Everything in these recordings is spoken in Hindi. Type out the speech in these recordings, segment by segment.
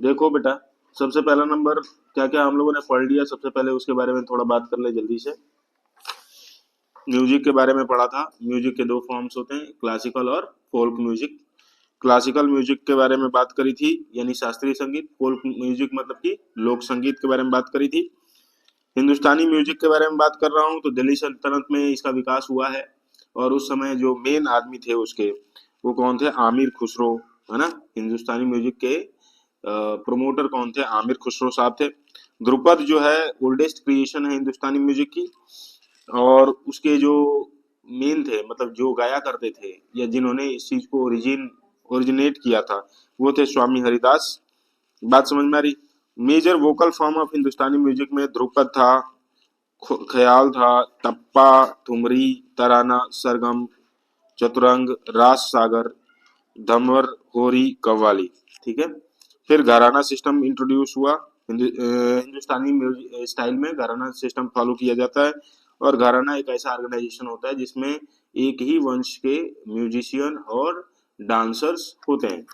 देखो बेटा, सबसे पहला नंबर क्या क्या हम लोगों ने पढ़ लिया, सबसे पहले उसके बारे में थोड़ा बात कर ले जल्दी से। म्यूजिक के बारे में पढ़ा था। म्यूजिक के दो फॉर्म्स होते हैं, क्लासिकल और फोल्क म्यूजिक। क्लासिकल म्यूजिक के बारे में बात करी थी, यानी शास्त्रीय संगीत। फोल्क म्यूजिक मतलब कि लोक संगीत के बारे में बात करी थी। हिंदुस्तानी म्यूजिक के बारे में बात कर रहा हूँ तो दिल्ली सल्तनत में इसका विकास हुआ है। और उस समय जो मेन आदमी थे उसके, वो कौन थे? आमिर खुसरो, है ना। हिंदुस्तानी म्यूजिक के प्रोमोटर कौन थे? आमिर खुसरो साहब थे। ध्रुपद जो है ओल्डेस्ट क्रिएशन है हिंदुस्तानी म्यूजिक की। और उसके जो मेन थे, मतलब जो गाया करते थे या जिन्होंने इस चीज को ओरिजिनेट किया था, वो थे स्वामी हरिदास। बात समझ में आ रही? Major vocal form of Hindustani music में ध्रुपद था, ख्याल था, टप्पा, ठुमरी, तराना, सरगम, चतुरंग, रास सागर, धमर, होरी, कव्वाली। ठीक है। फिर घराना सिस्टम इंट्रोड्यूस हुआ। हिंदुस्तानी म्यूजिक स्टाइल में घराना सिस्टम फॉलो किया जाता है। और घराना एक ऐसा ऑर्गेनाइजेशन होता है जिसमें एक ही वंश के म्यूजिशियन और डांसर्स होते हैं।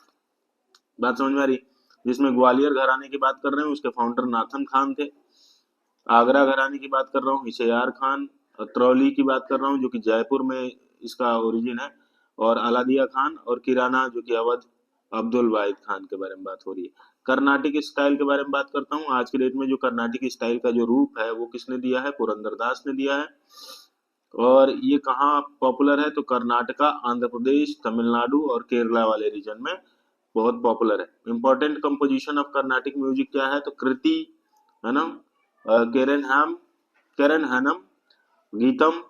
बात समझ में आ रही? जिसमें ग्वालियर घराने की बात कर रहे हैं, उसके फाउंडर नाथन खान थे। आगरा घराने की बात कर रहा हूँ, हिशयार खान। अतरौली की बात कर रहा हूँ, जो कि जयपुर में इसका ओरिजिन है, और अलादिया खान। और किराना जो कि अवध, अब्दुल वाहिद खान के बारे में बात हो रही है। कर्नाटिक स्टाइल के बारे में बात करता हूँ। आज के डेट में जो कर्नाटिक स्टाइल का जो रूप है वो किसने दिया है? पुरंदरदास ने दिया है। और ये कहाँ पॉपुलर है? तो कर्नाटका, आंध्र प्रदेश, तमिलनाडु और केरला वाले रीजन में बहुत पॉपुलर है। Important composition of Carnatic music क्या है? तो कृति, है ना, केरन केरन हनम, गीतम,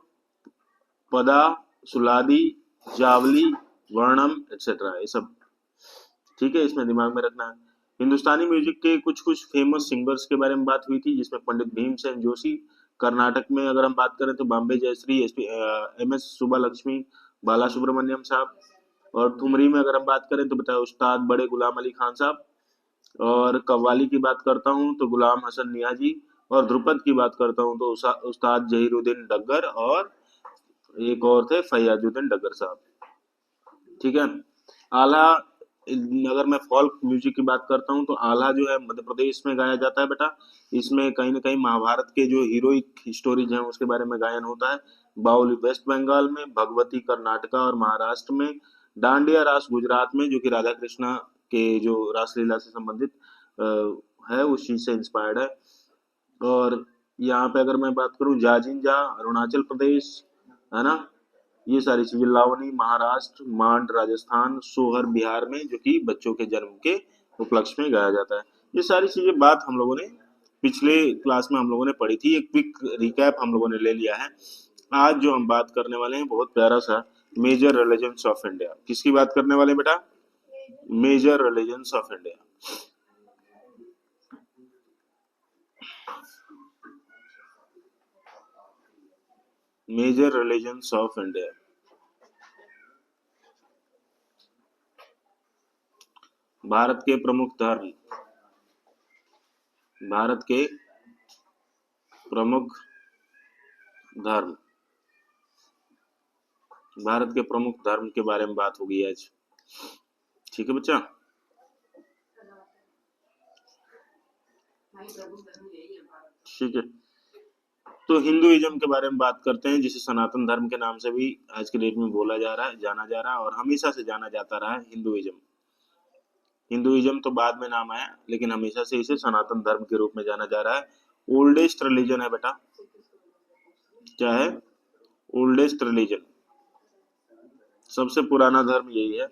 पदा, सुलादी, जावली, वर्णम एक्सेट्रा, ये सब। ठीक है, इसमें दिमाग में रखना है। हिंदुस्तानी म्यूजिक के कुछ कुछ फेमस सिंगर्स के बारे में बात हुई थी, जिसमें पंडित भीमसेन जोशी। कर्नाटक में अगर हम बात करें तो बॉम्बे जयश्री, एम एस सुब्बा लक्ष्मी, बाला सुब्रमण्यम साहब। और ठुमरी में अगर हम बात करें तो बताए उस्ताद बड़े गुलाम अली खान साहब। और कव्वाली की बात करता हूँ तो गुलाम हसन नियाजी। और ध्रुपद की बात करता हूँ तो उस्ताद जहीरुद्दीन डग्गर, और एक और थे फैयाजुद्दीन डग्गर साहब। ठीक है। आला, अगर मैं फोल्क म्यूजिक की बात करता हूँ तो आला जो है मध्य प्रदेश में गाया जाता है बेटा। इसमें कहीं ना कहीं महाभारत के जो हीरोइक स्टोरीज हैं उसके बारे में गायन होता है। बाउली वेस्ट बंगाल में, भगवती कर्नाटका और महाराष्ट्र में, डांडिया रास गुजरात में, जो कि राधा कृष्णा के जो रासलीला से संबंधित है, उस चीज से इंस्पायर्ड है। और यहाँ पे अगर मैं बात करूँ, जाजिंजा अरुणाचल प्रदेश, है ना। ये सारी चीजें, लावनी महाराष्ट्र, मांड राजस्थान, सोहर बिहार में, जो कि बच्चों के जन्म के उपलक्ष्य में गाया जाता है। ये सारी चीजें बात हम लोगों ने पिछले क्लास में हम लोगों ने पढ़ी थी। एक क्विक रिकैप हम लोगों ने ले लिया है। आज जो हम बात करने वाले हैं बहुत प्यारा सा, मेजर रिलीजन्स ऑफ इंडिया। किसकी बात करने वाले हैं बेटा? Major religions of India. Major religions of India. Bharat के प्रमुख धर्म। भारत के प्रमुख धर्म। भारत के प्रमुख धर्म के बारे में बात होगी आज। ठीक है बच्चा। ठीक है। तो हिंदुइज्म के बारे में बात करते हैं, जिसे सनातन धर्म के नाम से भी आज के डेट में बोला जा रहा है, जाना जा रहा है, और हमेशा से जाना जाता रहा है हिंदुइज्म। हिंदुइज्म तो बाद में नाम आया, लेकिन हमेशा से इसे सनातन धर्म के रूप में जाना जा रहा है। ओल्डेस्ट रिलीजन है बेटा। क्या है? ओल्डेस्ट रिलीजन, सबसे पुराना धर्म यही है।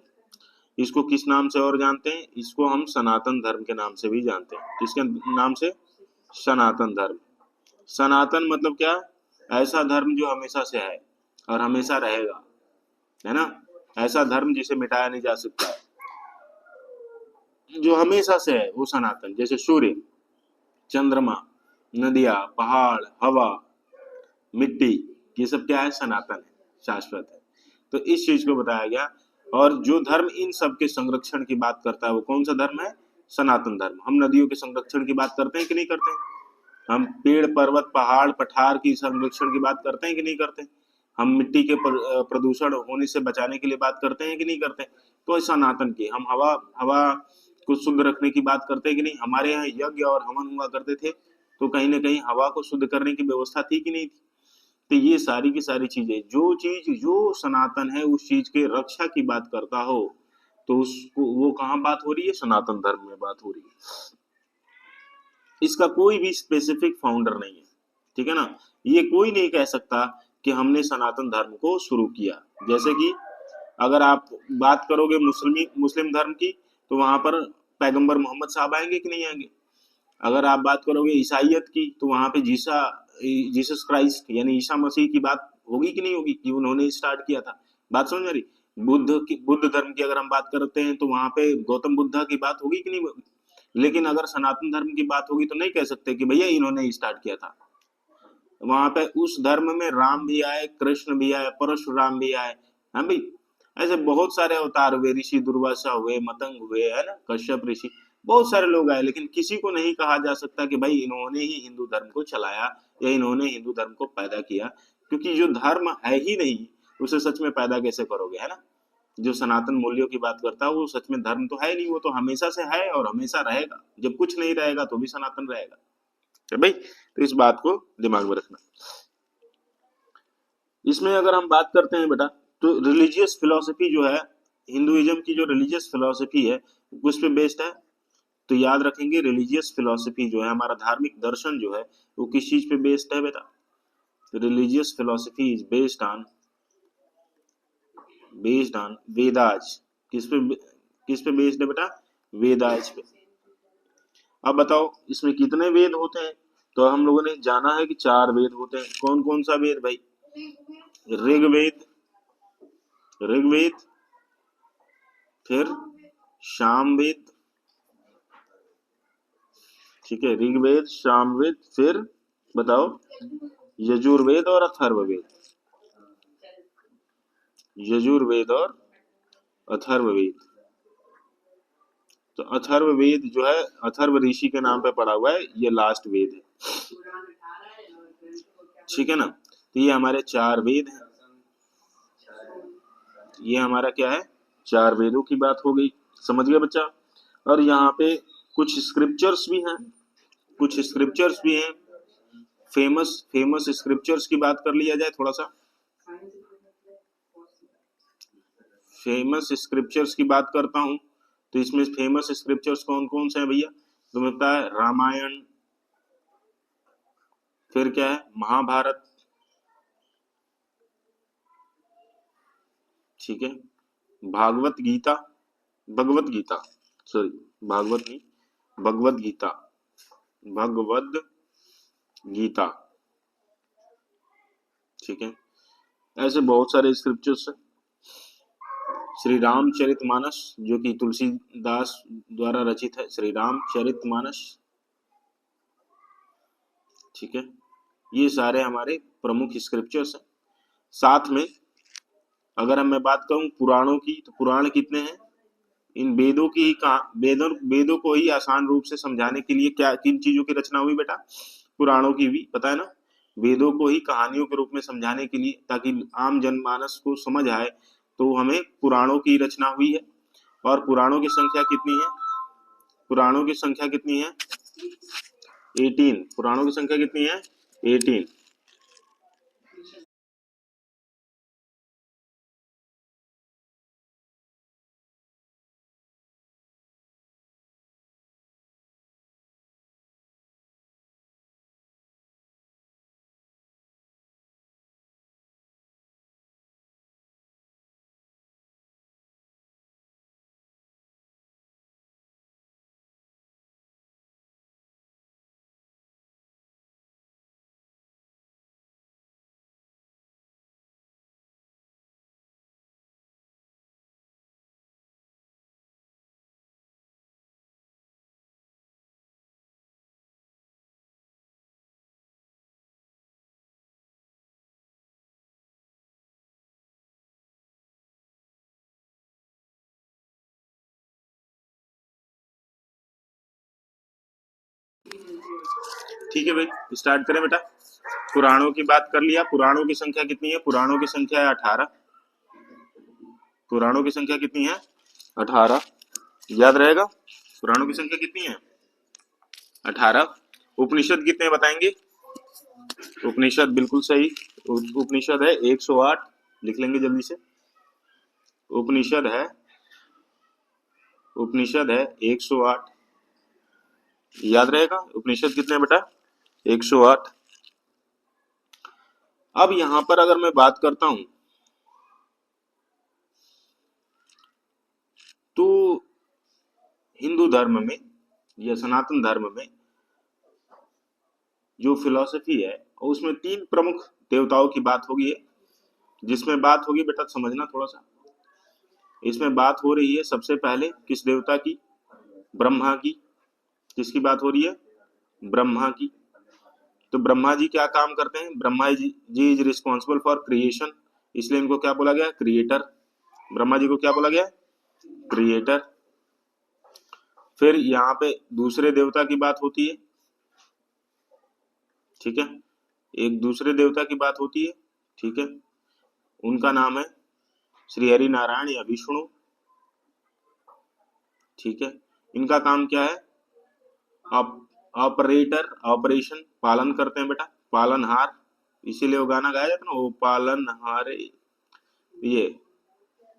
इसको किस नाम से और जानते हैं? इसको हम सनातन धर्म के नाम से भी जानते हैं। किसके नाम से? सनातन धर्म। सनातन मतलब क्या? ऐसा धर्म जो हमेशा से है और हमेशा रहेगा, है ना। ऐसा धर्म जिसे मिटाया नहीं जा सकता, जो हमेशा से है, वो सनातन। जैसे सूर्य, चंद्रमा, नदियां, पहाड़, हवा, मिट्टी, ये सब क्या है? सनातन है, शाश्वत है। तो इस चीज को बताया गया। और जो धर्म इन सब के संरक्षण की बात करता है वो कौन सा धर्म है? सनातन धर्म। हम नदियों के संरक्षण की बात करते हैं कि नहीं करते हैं? हम पेड़ पर्वत पहाड़ पठार की संरक्षण की बात करते हैं कि नहीं करते? हम मिट्टी के प्रदूषण होने से बचाने के लिए बात करते हैं कि नहीं करते? तो सनातन की हम हवा हवा को शुद्ध रखने की बात करते हैं कि नहीं? हमारे यहाँ यज्ञ और हवन हुआ करते थे, तो कहीं ना कहीं हवा को शुद्ध करने की व्यवस्था थी कि नहीं थी? तो ये सारी की सारी चीजें, जो चीज जो सनातन है उस चीज के रक्षा की बात करता हो, तो उसको वो कहाँ बात हो रही है? सनातन धर्म में बात हो रही है। इसका कोई भी स्पेसिफिक फाउंडर नहीं है, ठीक है ना? ये कोई नहीं कह सकता कि हमने सनातन धर्म को शुरू किया। जैसे कि अगर आप बात करोगे मुस्लिम धर्म की, तो वहां पर पैगंबर मोहम्मद साहब आएंगे कि नहीं आएंगे? अगर आप बात करोगे ईसाइयत की, तो वहां पे जीसस क्राइस्ट यानी ईसा मसीह की बात होगी कि नहीं होगी, कि उन्होंने स्टार्ट किया था। बात समझ आ रही? बुद्ध धर्म की अगर हम बात करते हैं, तो वहां पे गौतम बुद्धा की बात होगी कि नहीं होगी? लेकिन अगर सनातन धर्म की बात होगी, तो नहीं कह सकते कि भैया इन्होंने स्टार्ट किया था। वहां पे उस धर्म में राम भी आए, कृष्ण भी आए, परशुराम भी आए, हाँ भाई। ऐसे बहुत सारे अवतार हुए, ऋषि दुर्वासा हुए, मतंग हुए, है ना, कश्यप ऋषि, बहुत सारे लोग आए, लेकिन किसी को नहीं कहा जा सकता कि भाई इन्होंने ही हिंदू धर्म को चलाया या इन्होंने हिंदू धर्म को पैदा किया, क्योंकि जो धर्म है ही नहीं, उसे सच में पैदा कैसे करोगे, है ना? जो सनातन मूल्यों की बात करता है, वो सच में धर्म तो है ही नहीं, वो तो हमेशा से है और हमेशा रहेगा। जब कुछ नहीं रहेगा तो भी सनातन रहेगा, है भाई। तो इस बात को दिमाग में रखना। इसमें अगर हम बात करते हैं बेटा, तो रिलीजियस फिलोसफी जो है, हिंदुइज्म की जो रिलीजियस फिलोसफी है, उस पे बेस्ड है। तो याद रखेंगे, रिलीजियस फिलोसफी जो है, हमारा धार्मिक दर्शन जो है, वो किस चीज पे बेस्ड है बेटा? Religious philosophy is based on Vedas. किस पे बेस्ड है बेटा? वेदाज पे। अब बताओ इसमें कितने वेद होते हैं? तो हम लोगों ने जाना है कि 4 वेद होते हैं। कौन कौन सा वेद भाई? ऋग्वेद, ऋग्वेद, फिर सामवेद, ठीक है, ऋग्वेद, सामवेद, फिर बताओ यजुर्वेद और अथर्ववेद। यजुर्वेद और अथर्ववेद। तो अथर्ववेद जो है, अथर्व ऋषि के नाम पे पड़ा हुआ है, ये लास्ट वेद है, ठीक है ना? तो ये हमारे 4 वेद हैं। ये हमारा क्या है? 4 वेदों की बात हो गई, समझ गया बच्चा? और यहाँ पे कुछ स्क्रिप्चर्स भी हैं, कुछ स्क्रिप्चर्स भी हैं, फेमस फेमस स्क्रिप्चर्स की बात कर लिया जाए थोड़ा सा। फेमस स्क्रिप्चर्स की बात करता हूं, तो इसमें फेमस स्क्रिप्चर्स कौन कौन से हैं भैया? तुम्हें पता है, रामायण, फिर क्या है, महाभारत, ठीक है, भागवत गीता, भगवत गीता, सॉरी, भागवत नहीं, भगवत गीता, भगवद गीता, ठीक है। ऐसे बहुत सारे स्क्रिप्चर्स हैं। श्री रामचरितमानस, जो कि तुलसीदास द्वारा रचित है, श्री रामचरितमानस, ठीक है। ये सारे हमारे प्रमुख स्क्रिप्चर्स हैं। साथ में अगर मैं बात करूं पुराणों की, तो पुराण कितने हैं? इन वेदों की ही वेदों को ही आसान रूप से समझाने के लिए क्या किन चीजों की रचना हुई बेटा? पुराणों की भी, पता है ना? वेदों को ही कहानियों के रूप में समझाने के लिए, ताकि आम जनमानस को समझ आए, तो हमें पुराणों की रचना हुई है। और पुराणों की संख्या कितनी है? पुराणों की संख्या कितनी है? 18। पुराणों की संख्या कितनी है? 18। ठीक है भाई, स्टार्ट करें बेटा। पुराणों की बात कर लिया, पुराणों की संख्या कितनी है? पुराणों की संख्या है 18। पुराणों की संख्या कितनी है? 18। याद रहेगा? पुराणों की संख्या कितनी है? 18। उपनिषद कितने बताएंगे? उपनिषद बिल्कुल सही, उपनिषद है 108। लिख लेंगे जल्दी से। उपनिषद है 108। याद रहेगा उपनिषद कितने बेटा? 108। अब यहां पर अगर मैं बात करता हूं तो हिंदू धर्म में या सनातन धर्म में जो फिलॉसफी है उसमें 3 प्रमुख देवताओं की बात होगी है, जिसमें बात होगी बेटा समझना थोड़ा सा। इसमें बात हो रही है सबसे पहले किस देवता की? ब्रह्मा की। किसकी बात हो रही है? ब्रह्मा की। तो ब्रह्मा जी क्या काम करते हैं? Brahma ji is responsible for creation, इसलिए इनको क्या बोला गया? क्रिएटर। ब्रह्मा जी को क्या बोला गया? क्रिएटर। फिर यहाँ पे दूसरे देवता की बात होती है, ठीक है, एक दूसरे देवता की बात होती है, ठीक है, उनका नाम है श्री हरि नारायण या विष्णु, ठीक है। इनका काम क्या है? ऑपरेटर, ऑपरेशन, पालन करते हैं बेटा, पालनहार। इसीलिए वो गाना गाया जाता है ना, वो पालनहार, ये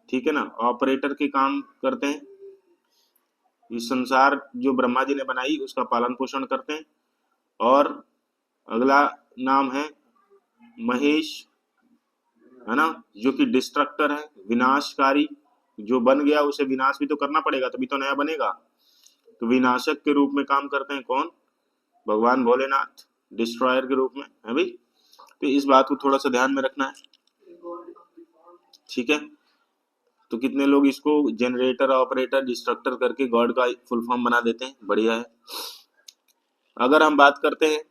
ठीक है ना, ऑपरेटर के काम करते हैं। इस संसार जो ब्रह्मा जी ने बनाई उसका पालन पोषण करते हैं। और अगला नाम है महेश, है ना, जो कि डिस्ट्रक्टर है, विनाशकारी। जो बन गया उसे विनाश भी तो करना पड़ेगा तभी तो नया बनेगा। तो विनाशक के रूप में काम करते हैं कौन? भगवान भोलेनाथ, डिस्ट्रॉयर के रूप में, है भाई। तो इस बात को थोड़ा सा ध्यान में रखना है, ठीक है। तो कितने लोग इसको जनरेटर, ऑपरेटर, डिस्ट्रक्टर करके गॉड का फुल फॉर्म बना देते हैं, बढ़िया है। अगर हम बात करते हैं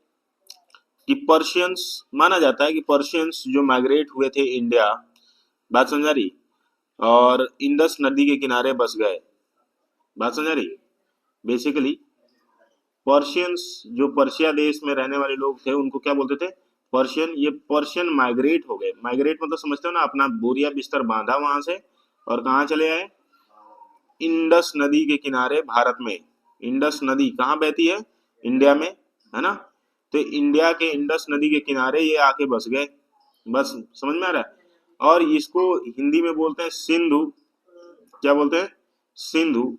कि पर्शियंस, माना जाता है कि पर्शियंस जो माइग्रेट हुए थे इंडिया, बात समझा रही, और इंडस नदी के किनारे बस गए, बात समझा रही। बेसिकली पर्शियंस जो पर्शिया देश में रहने वाले लोग थे उनको क्या बोलते थे? पर्शियन। ये पर्शियन माइग्रेट हो गए। माइग्रेट मतलब समझते हो ना, अपना बोरिया बिस्तर बांधा वहां से और कहाँ चले आए? इंडस नदी के किनारे भारत में। इंडस नदी कहाँ बहती है? इंडिया में, है ना। तो इंडिया के इंडस नदी के किनारे ये आके बस गए, बस समझ में आ रहा है। और इसको हिंदी में बोलते हैं सिंधु। क्या बोलते हैं? सिंधु।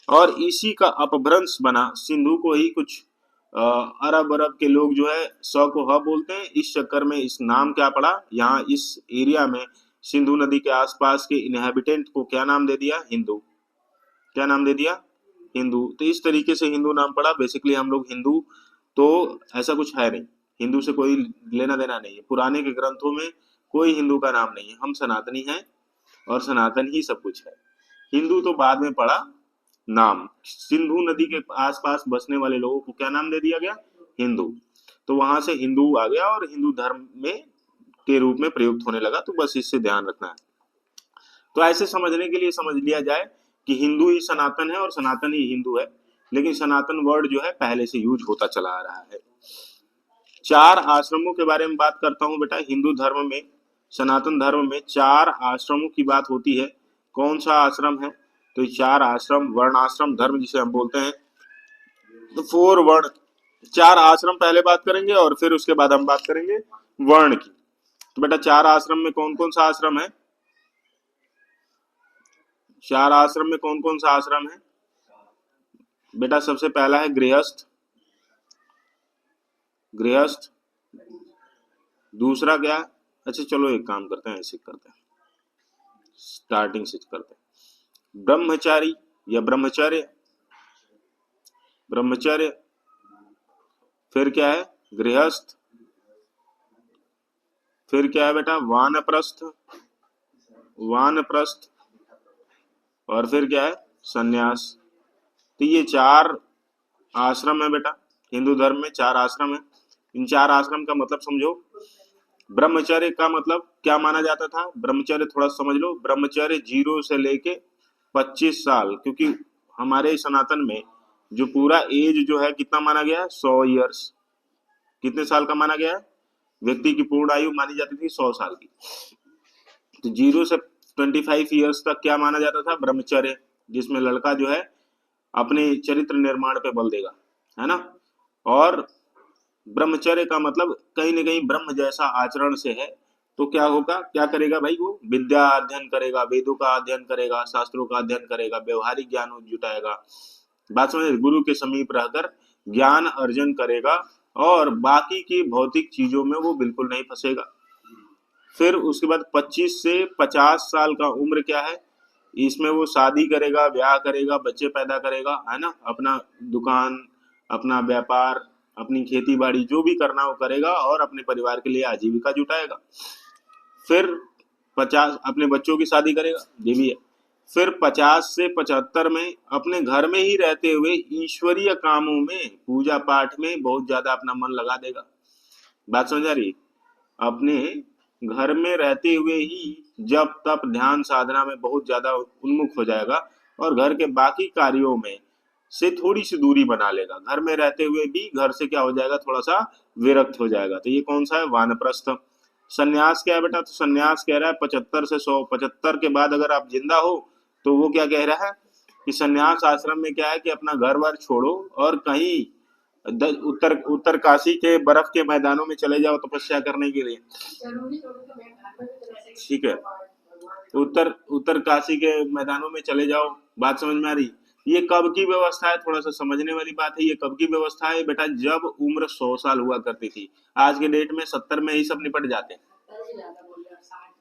और इसी का अपभ्रंश बना, सिंधु को ही कुछ अरब अरब के लोग जो है सौ को ह बोलते हैं। इस चक्कर में इस नाम क्या पड़ा, यहाँ इस एरिया में सिंधु नदी के आसपास के इनहेबिटेंट को क्या नाम दे दिया? हिंदू। क्या नाम दे दिया? हिंदू। तो इस तरीके से हिंदू नाम पड़ा। बेसिकली हम लोग हिंदू तो ऐसा कुछ है नहीं, हिंदू से कोई लेना देना नहीं है, पुराने के ग्रंथों में कोई हिंदू का नाम नहीं है। हम सनातनी हैं और सनातन ही सब कुछ है। हिंदू तो बाद में पड़ा नाम। सिंधु नदी के आसपास बसने वाले लोगों को क्या नाम दे दिया गया? हिंदू। तो वहां से हिंदू आ गया और हिंदू धर्म में के रूप में प्रयुक्त होने लगा। तो बस इससे ध्यान रखना है। तो ऐसे समझने के लिए समझ लिया जाए कि हिंदू ही सनातन है और सनातन ही हिंदू है, लेकिन सनातन वर्ड जो है पहले से यूज होता चला आ रहा है। 4 आश्रमों के बारे में बात करता हूं बेटा। हिंदू धर्म में, सनातन धर्म में 4 आश्रमों की बात होती है। कौन सा आश्रम है? तो 4 आश्रम, वर्णाश्रम धर्म जिसे हम बोलते हैं। तो 4 वर्ण, 4 आश्रम पहले बात करेंगे और फिर उसके बाद हम बात करेंगे वर्ण की। तो बेटा 4 आश्रम में कौन कौन सा आश्रम है? 4 आश्रम में कौन कौन सा आश्रम है बेटा? सबसे पहला है गृहस्थ। गृहस्थ। दूसरा क्या? अच्छा चलो एक काम करते हैं, ऐसे करते हैं, स्टार्टिंग से करते हैं। ब्रह्मचारी या ब्रह्मचर्य। ब्रह्मचर्य। फिर क्या है? गृहस्थ। फिर क्या है बेटा? वानप्रस्थ। वानप्रस्थ। और फिर क्या है? सन्यास। तो ये 4 आश्रम है बेटा। हिंदू धर्म में 4 आश्रम है। इन 4 आश्रम का मतलब समझो। ब्रह्मचर्य का मतलब क्या माना जाता था? ब्रह्मचर्य थोड़ा समझ लो। ब्रह्मचर्य 0 से लेके 25 साल, क्योंकि हमारे सनातन में जो पूरा एज जो है कितना माना गया है? 100 ईयर्स। कितने साल का माना गया है? व्यक्ति की पूर्ण आयु मानी जाती थी 100 साल की। तो 0 से 25 ईयर्स तक क्या माना जाता था? ब्रह्मचर्य, जिसमें लड़का जो है अपने चरित्र निर्माण पे बल देगा, है ना। और ब्रह्मचर्य का मतलब कहीं ना कहीं ब्रह्म जैसा आचरण से है। तो क्या होगा, क्या करेगा भाई, वो विद्या अध्ययन करेगा, वेदों का अध्ययन करेगा, शास्त्रों का अध्ययन करेगा, व्यवहारिक ज्ञान जुटाएगा। बात समझ, गुरु के समीप रहकर ज्ञान अर्जन करेगा और बाकी की भौतिक चीजों में वो बिल्कुल नहीं फंसेगा। फिर उसके बाद 25 से 50 साल का उम्र क्या है, इसमें वो शादी करेगा, ब्याह करेगा, बच्चे पैदा करेगा, है ना, अपना दुकान, अपना व्यापार, अपनी खेती बाड़ी जो भी करना वो करेगा और अपने परिवार के लिए आजीविका जुटाएगा। फिर 50 अपने बच्चों की शादी करेगा, ये भी है। फिर 50 से 75 में अपने घर में ही रहते हुए ईश्वरीय कामों में, पूजा पाठ में बहुत ज्यादा अपना मन लगा देगा। बात समझ आ रही, अपने घर में रहते हुए ही जब तप ध्यान साधना में बहुत ज्यादा उन्मुख हो जाएगा और घर के बाकी कार्यों में से थोड़ी सी दूरी बना लेगा। घर में रहते हुए भी घर से क्या हो जाएगा, थोड़ा सा विरक्त हो जाएगा। तो ये कौन सा है, वानप्रस्थ। सन्यास क्या है बेटा, तो सन्यास कह रहा है 75 से 100, 75 के बाद अगर आप जिंदा हो तो वो क्या कह रहा है कि सन्यास आश्रम में क्या है कि अपना घर वर छोड़ो और कहीं उत्तर उत्तर काशी के बर्फ के मैदानों में चले जाओ तपस्या करने के लिए। ठीक है, उत्तर उत्तर काशी के मैदानों में चले जाओ। बात समझ में आ रही, ये कब की व्यवस्था है, थोड़ा सा समझने वाली बात है। ये कब की व्यवस्था है बेटा, जब उम्र 100 साल हुआ करती थी। आज के डेट में 70 में ही सब निपट जाते हैं,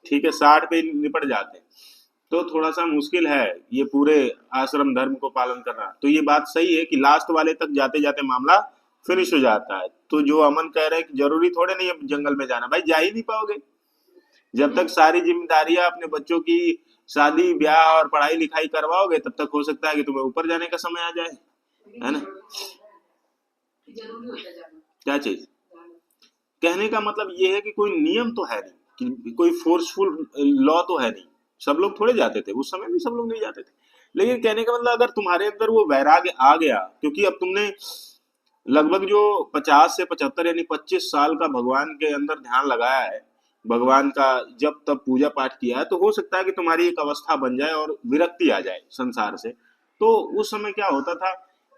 ठीक है, 60 पे निपट जाते हैं। तो थोड़ा सा मुश्किल है ये पूरे आश्रम धर्म को पालन करना। तो ये बात सही है कि लास्ट वाले तक जाते जाते मामला फिनिश हो जाता है। तो जो अमन कह रहे हैं कि जरूरी थोड़े नहीं है जंगल में जाना, भाई जा ही नहीं पाओगे। जब तक सारी जिम्मेदारियां अपने बच्चों की शादी ब्याह और पढ़ाई लिखाई करवाओगे तब तक हो सकता है कि तुम्हें ऊपर जाने का समय आ जाए, है ना। क्या चीज, कहने का मतलब ये है कि कोई नियम तो है नहीं, कि कोई फोर्सफुल लॉ तो है नहीं। सब लोग थोड़े जाते थे, उस समय भी सब लोग नहीं जाते थे। लेकिन कहने का मतलब अगर तुम्हारे अंदर वो वैराग्य आ गया, क्योंकि अब तुमने लगभग जो 50 से 75 यानी 25 साल का भगवान के अंदर ध्यान लगाया है, भगवान का जब तब पूजा पाठ किया है, तो हो सकता है कि तुम्हारी एक अवस्था बन जाए और विरक्ति आ जाए संसार से। तो उस समय क्या होता था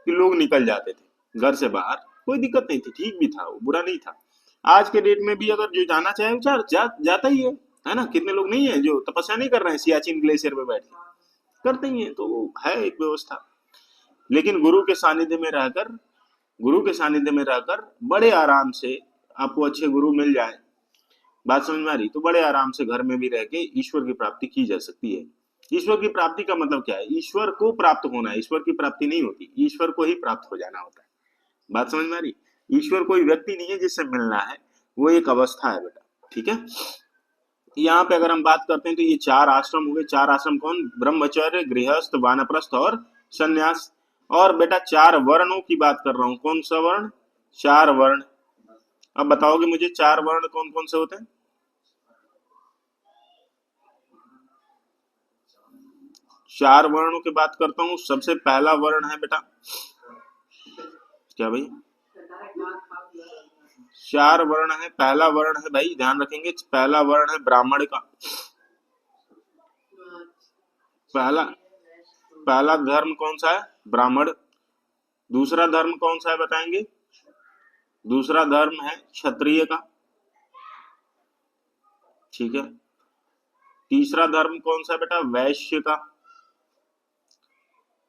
कि लोग निकल जाते थे घर से बाहर, कोई दिक्कत नहीं थी, ठीक भी था, वो बुरा नहीं था। आज के डेट में भी अगर जो जाना चाहे वो जाता ही है ना। कितने लोग नहीं है जो तपस्या नहीं कर रहे हैं सियाचिन ग्लेशियर में बैठ के, करते ही हैं। तो वो है एक व्यवस्था। लेकिन गुरु के सानिध्य में रहकर बड़े आराम से आपको अच्छे गुरु मिल जाए, बात समझ में आ रही, तो बड़े आराम से घर में भी रह के ईश्वर की प्राप्ति की जा सकती है। ईश्वर की प्राप्ति का मतलब क्या है, ईश्वर को प्राप्त होना है, ईश्वर की प्राप्ति नहीं होती, ईश्वर को ही प्राप्त हो जाना होता है। बात समझ में आ रही, ईश्वर कोई व्यक्ति नहीं है जिससे मिलना है, वो एक अवस्था है बेटा, ठीक है। यहाँ पे अगर हम बात करते हैं तो ये 4 आश्रम हो गए। 4 आश्रम कौन, ब्रह्मचर्य, गृहस्थ, वानप्रस्थ और सन्यास। और बेटा 4 वर्णों की बात कर रहा हूँ, कौन सा वर्ण, 4 वर्ण। अब बताओगे मुझे 4 वर्ण कौन कौन से होते हैं। 4 वर्णों की बात करता हूँ, सबसे पहला वर्ण है बेटा, क्या भाई, 4 वर्ण है। पहला वर्ण है भाई, ध्यान रखेंगे, पहला वर्ण है ब्राह्मण का। पहला पहला धर्म कौन सा है, ब्राह्मण। दूसरा धर्म कौन सा है बताएंगे, दूसरा धर्म है क्षत्रिय का, ठीक है। तीसरा धर्म कौन सा बेटा, वैश्य का।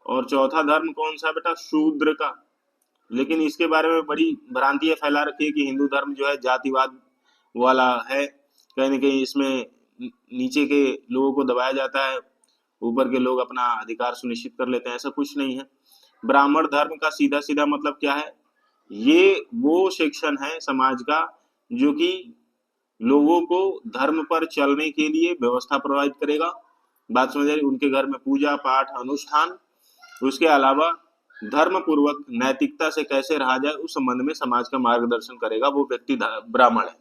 और चौथा धर्म कौन सा बेटा, शूद्र का। लेकिन इसके बारे में बड़ी भ्रांतियां फैला रखी है कि हिंदू धर्म जो है जातिवाद वाला है, कहीं ना कहीं इसमें नीचे के लोगों को दबाया जाता है, ऊपर के लोग अपना अधिकार सुनिश्चित कर लेते हैं। ऐसा कुछ नहीं है। ब्राह्मण धर्म का सीधा सीधा मतलब क्या है, ये वो सेक्शन है समाज का जो कि लोगों को धर्म पर चलने के लिए व्यवस्था प्रोवाइड करेगा। बात समझ रही, उनके घर में पूजा पाठ अनुष्ठान, उसके अलावा धर्म पूर्वक नैतिकता से कैसे रहा जाए उस संबंध में समाज का मार्गदर्शन करेगा, वो व्यक्ति ब्राह्मण है।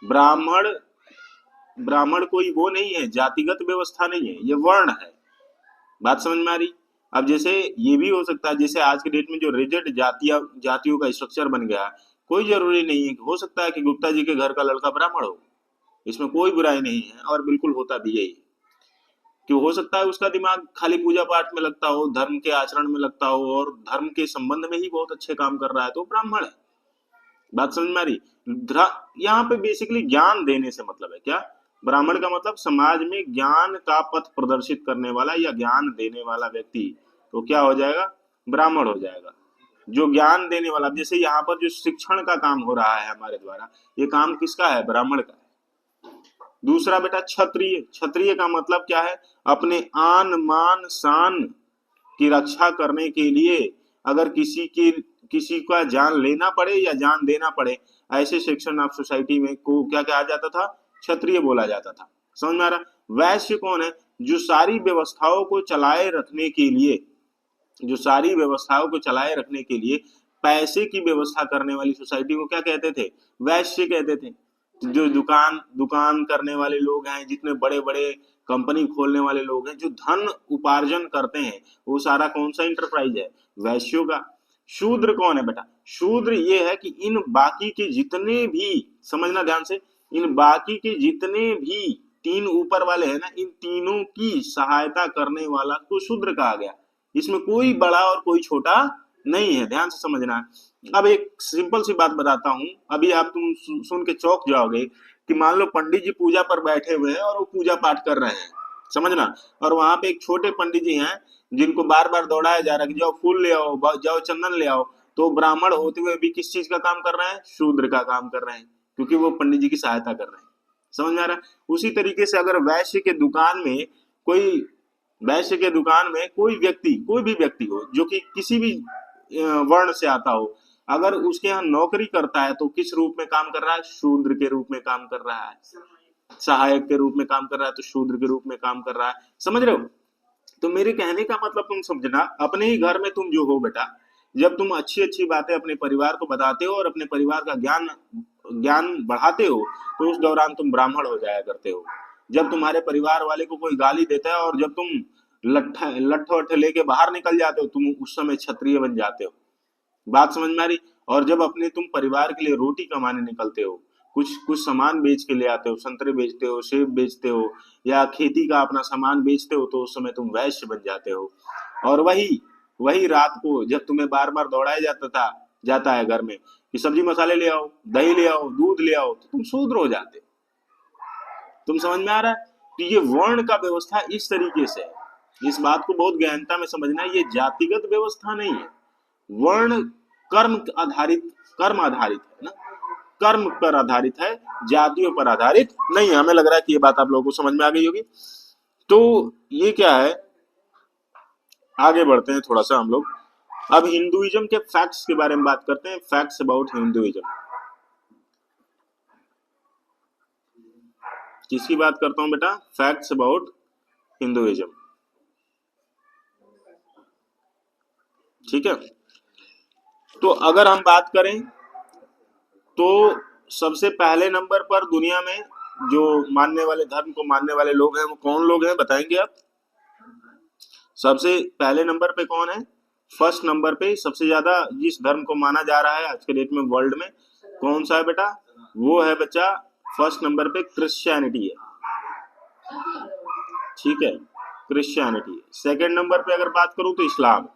ब्राह्मण ब्राह्मण कोई वो नहीं है, जातिगत व्यवस्था नहीं है, ये वर्ण है। बात समझ में आ रही। अब जैसे ये भी हो सकता है, जैसे आज के डेट में जो रिजिड जातियों का स्ट्रक्चर बन गया, कोई जरूरी नहीं है, हो सकता है कि गुप्ता जी के घर का लड़का ब्राह्मण हो, इसमें कोई बुराई नहीं है और बिल्कुल होता भी यही है। कि हो सकता है उसका दिमाग खाली पूजा पाठ में लगता हो, धर्म के आचरण में लगता हो और धर्म के संबंध में ही बहुत अच्छे काम कर रहा है, तो ब्राह्मण है। बात समझ में आ रही? यहाँ पे बेसिकली ज्ञान देने से मतलब है क्या? ब्राह्मण का मतलब समाज में ज्ञान का पथ प्रदर्शित करने वाला या ज्ञान देने वाला व्यक्ति, तो क्या हो जाएगा? ब्राह्मण हो जाएगा। जो ज्ञान देने वाला, जैसे यहाँ पर जो शिक्षण का काम हो रहा है हमारे द्वारा, ये काम किसका है? ब्राह्मण का है। दूसरा बेटा क्षत्रिय। क्षत्रिय का मतलब क्या है? अपने आन मान शान की रक्षा करने के लिए अगर किसी का जान लेना पड़े या जान देना पड़े, ऐसे सेक्शन ऑफ सोसाइटी में को क्या कहा जाता था? क्षत्रिय बोला जाता था। समझ में आ रहा? वैश्य कौन है? जो सारी व्यवस्थाओं को चलाए रखने के लिए, जो सारी व्यवस्थाओं को चलाए रखने के लिए पैसे की व्यवस्था करने वाली सोसाइटी को क्या कहते थे? वैश्य कहते थे। जो दुकान दुकान करने वाले लोग हैं, जितने बड़े बड़े कंपनी खोलने वाले लोग हैं, जो धन उपार्जन करते हैं, वो सारा कौन सा इंटरप्राइज है? वैश्यों का। शूद्र कौन है बेटा? शूद्र ये है कि इन बाकी के जितने भी, समझना ध्यान से, इन बाकी के जितने भी तीन ऊपर वाले हैं ना, इन तीनों की सहायता करने वाला को शूद्र कहा गया। इसमें कोई बड़ा और कोई छोटा नहीं है, ध्यान से समझना है। अब एक सिंपल सी बात बताता हूं, अभी आप तुम सुन के चौंक जाओगे कि मान लो पंडित जी पूजा पर बैठे हुए हैं और वो पूजा पाठ कर रहे हैं, समझना, और वहां पे एक छोटे पंडित जी हैं जिनको बार बार दौड़ाया जा रहा है कि जाओ फूल ले आओ, जाओ चंदन ले आओ, तो ब्राह्मण होते हुए भी किस चीज का काम कर रहे हैं? शूद्र का काम कर रहे हैं, क्योंकि वो पंडित जी की सहायता कर रहे हैं। समझ में आ रहा है? उसी तरीके से अगर वैश्य के दुकान में कोई व्यक्ति, कोई भी व्यक्ति हो जो कि किसी भी वर्ण से आता हो, अगर उसके यहाँ नौकरी करता है तो किस रूप में काम कर रहा है? शूद्र के रूप में काम कर रहा है। सहायक के रूप में काम कर रहा है तो शूद्र के रूप में काम कर रहा है। समझ रहे हो? तो मेरे कहने का मतलब तुम समझना, अपने ही घर में तुम जो हो बेटा, जब तुम अच्छी अच्छी बातें अपने परिवार को बताते हो और अपने परिवार का ज्ञान ज्ञान बढ़ाते हो, तो उस दौरान तुम ब्राह्मण हो जाया करते हो। जब तुम्हारे परिवार वाले को कोई गाली देता है और जब तुम लठ वठ लेके बाहर निकल जाते हो, तुम उस समय क्षत्रिय बन जाते हो। बात समझ में आ रही? और जब अपने तुम परिवार के लिए रोटी कमाने निकलते हो, कुछ कुछ सामान बेच के ले आते हो, संतरे बेचते हो, सेब बेचते हो, या खेती का अपना सामान बेचते हो, तो उस समय तुम वैश्य बन जाते हो। और वही वही रात को जब तुम्हें बार बार दौड़ाया जाता है घर में कि सब्जी मसाले ले आओ, दही ले आओ, दूध ले आओ, तो तुम शूद्र हो जाते हो। तुम समझ में आ रहा है? तो ये वर्ण का व्यवस्था इस तरीके से है। इस बात को बहुत गहनता में समझना है, ये जातिगत व्यवस्था नहीं है। वर्ण कर्म आधारित है ना, कर्म पर आधारित है, जातियों पर आधारित नहीं है। हमें लग रहा है कि ये बात आप लोगों को समझ में आ गई होगी। तो ये क्या है, आगे बढ़ते हैं थोड़ा सा हम लोग। अब हिंदुइज्म के फैक्ट्स के बारे में बात करते हैं। Facts about Hinduism. किसकी बात करता हूं बेटा? Facts about Hinduism. ठीक है, तो अगर हम बात करें तो सबसे पहले नंबर पर दुनिया में जो मानने वाले, धर्म को मानने वाले लोग हैं, वो कौन लोग हैं बताएंगे आप? सबसे पहले नंबर पे कौन है? फर्स्ट नंबर पे सबसे ज्यादा जिस धर्म को माना जा रहा है आज के डेट में वर्ल्ड में, कौन सा है बेटा? वो है बच्चा, फर्स्ट नंबर पे क्रिश्चियनिटी है। ठीक है, क्रिश्चियनिटी है। सेकेंड नंबर पे अगर बात करूं तो इस्लाम।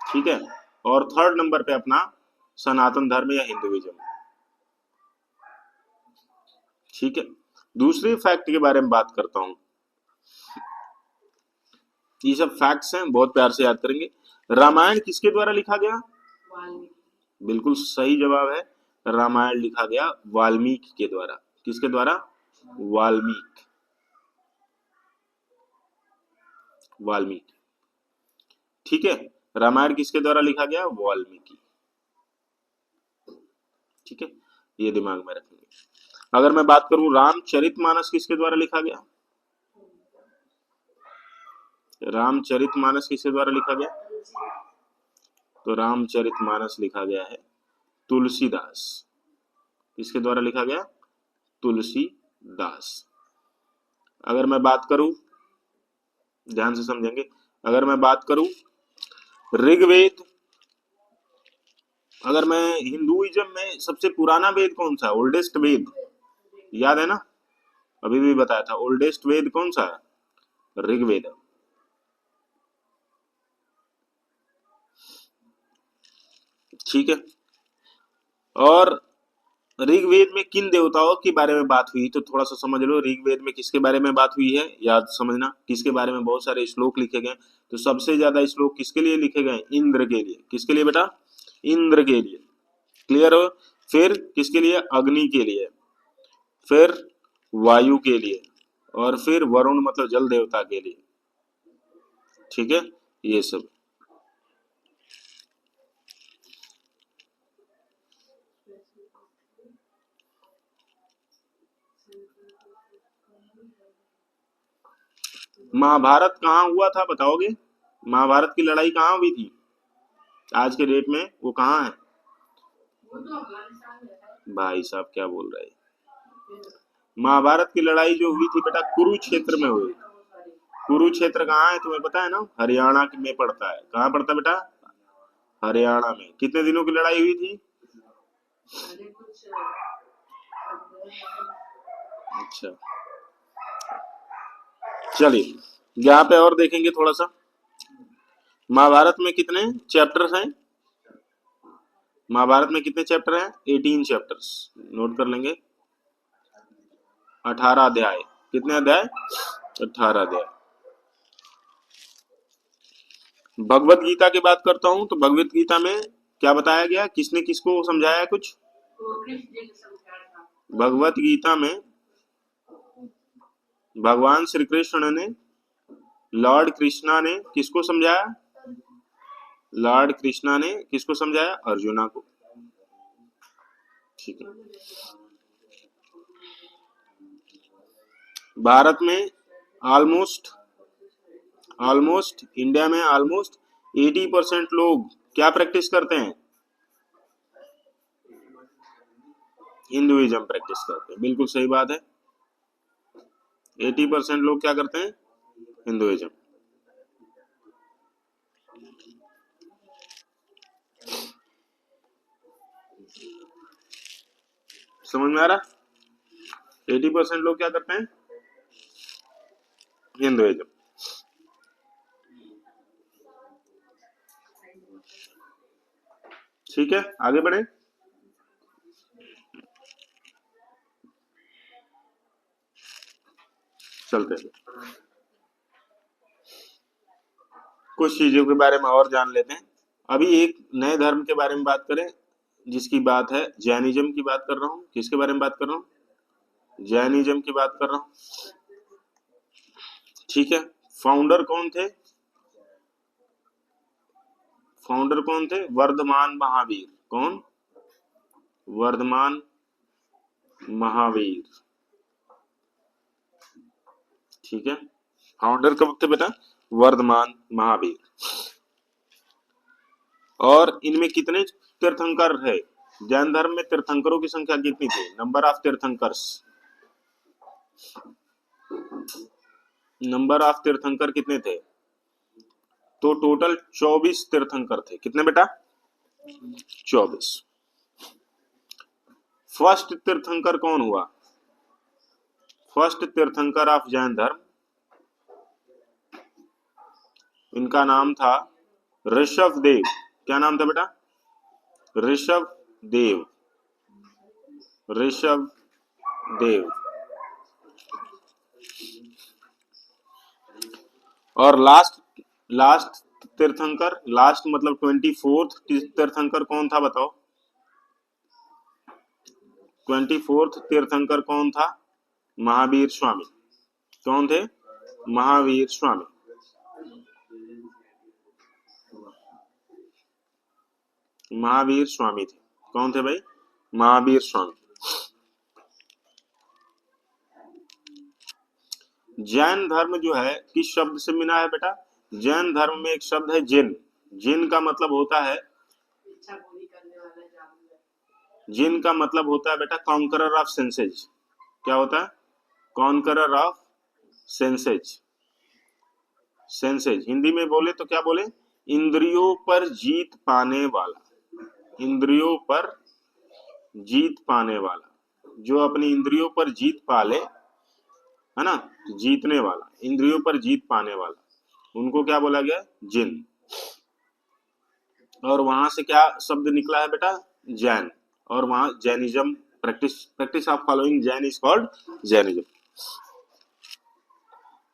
ठीक है, और थर्ड नंबर पे अपना सनातन धर्म या हिंदुइज्म। ठीक है, दूसरे फैक्ट के बारे में बात करता हूं। ये सब फैक्ट्स हैं, बहुत प्यार से याद करेंगे। रामायण किसके द्वारा लिखा गया? बिल्कुल सही जवाब है, रामायण लिखा गया वाल्मीकि के द्वारा। किसके द्वारा? वाल्मीकि। वाल्मीकि। ठीक है, रामायण किसके द्वारा लिखा गया? वाल्मीकि। ठीक है, ये दिमाग में रखेंगे। अगर मैं बात करूं रामचरितमानस किसके द्वारा लिखा गया? रामचरितमानस किसके द्वारा लिखा गया? तो रामचरितमानस लिखा गया है तुलसीदास। किसके द्वारा लिखा गया? तुलसीदास। अगर मैं बात करूं, ध्यान से समझेंगे, अगर मैं बात करूं ऋग्वेद, अगर मैं हिंदुइज्म में सबसे पुराना वेद कौन सा है? ओल्डेस्ट वेद, याद है ना? अभी भी बताया था, ओल्डेस्ट वेद कौन सा है? ऋग्वेद। ठीक है। और ऋग्वेद में किन देवताओं के बारे में बात हुई, तो थोड़ा सा समझ लो ऋग्वेद में किसके बारे में बात हुई है, याद समझना किसके बारे में बहुत सारे श्लोक लिखे गए। तो सबसे ज्यादा श्लोक किसके लिए लिखे गए, इंद्र के लिए। किसके लिए बेटा, इंद्र के लिए। क्लियर हो। फिर किसके लिए, अग्नि के लिए, फिर वायु के लिए, और फिर वरुण मतलब जल देवता के लिए। ठीक है, ये सब। महाभारत कहाँ हुआ था बताओगे, महाभारत की लड़ाई कहाँ हुई थी आज के डेट में, वो कहाँ है। भाई साहब क्या बोल रहे हैं। महाभारत की लड़ाई जो हुई थी बेटा कुरुक्षेत्र में हुई। कुरुक्षेत्र कहाँ है तुम्हें पता है ना, हरियाणा में पड़ता है। कहाँ पड़ता है बेटा, हरियाणा में। कितने दिनों की लड़ाई हुई थी। अच्छा, चलिए यहाँ पे और देखेंगे थोड़ा सा। महाभारत में कितने चैप्टर्स हैं, महाभारत में कितने चैप्टर हैं, 18 चैप्टर्स। नोट कर लेंगे। 18 अध्याय। कितने अध्याय, 18 अध्याय। भगवत गीता की बात करता हूं तो भगवत गीता में क्या बताया गया, किसने किसको समझाया कुछ। भगवत गीता में भगवान श्री कृष्ण ने, लॉर्ड कृष्णा ने किसको समझाया, लॉर्ड कृष्णा ने किसको समझाया, अर्जुना को। ठीक है। भारत में ऑलमोस्ट ऑलमोस्ट इंडिया में ऑलमोस्ट 80% लोग क्या प्रैक्टिस करते हैं, हिंदुइज्म प्रैक्टिस करते हैं। बिल्कुल सही बात है, 80% लोग क्या करते हैं, हिंदुइज्म। समझ में आ रहा, 80% लोग क्या करते हैं, हिंदुइज्म। ठीक है, आगे बढ़े। चलते हैं, कुछ चीजों के बारे में और जान लेते हैं। अभी एक नए धर्म के बारे में बात करें, जिसकी बात है जैनिज्म की बात कर रहा हूँ। किसके बारे में बात कर रहा हूँ, जैनिज्म की बात कर रहा हूँ। ठीक है। फाउंडर कौन थे, फाउंडर कौन थे, वर्धमान महावीर। कौन, वर्धमान महावीर। ठीक है, फाउंडर कब थे बेटा, वर्धमान महावीर। और इनमें कितने तीर्थंकर है, जैन धर्म में तीर्थंकरों की संख्या कितनी थी, number of tirthankaras, number of तीर्थंकर कितने थे, तो टोटल 24 तीर्थंकर थे। कितने बेटा, 24। फर्स्ट तीर्थंकर कौन हुआ, फर्स्ट तीर्थंकर ऑफ जैन धर्म, इनका नाम था ऋषभ देव। क्या नाम था बेटा, ऋषभ देव, ऋषभ देव। और लास्ट लास्ट तीर्थंकर, लास्ट मतलब 24th तीर्थंकर कौन था बताओ, 24th तीर्थंकर कौन था, महावीर स्वामी। कौन थे, महावीर स्वामी। महावीर स्वामी थे। कौन थे भाई, महावीर स्वामी। जैन धर्म जो है किस शब्द से मिला है बेटा, जैन धर्म में एक शब्द है जिन। जिन का मतलब होता है, जिन का मतलब होता है बेटा कॉन्करर ऑफ सेंसेज। क्या होता है, conqueror of senses. Senses Hindi में बोले तो क्या बोले, इंद्रियों पर जीत पाने वाला, इंद्रियों पर जीत पाने वाला। जो अपनी इंद्रियों पर जीत पा ले है ना, जीतने वाला, इंद्रियों पर जीत पाने वाला, उनको क्या बोला गया, जिन। और वहां से क्या शब्द निकला है बेटा, जैन। और वहां Jainism, practice of following Jain is called Jainism.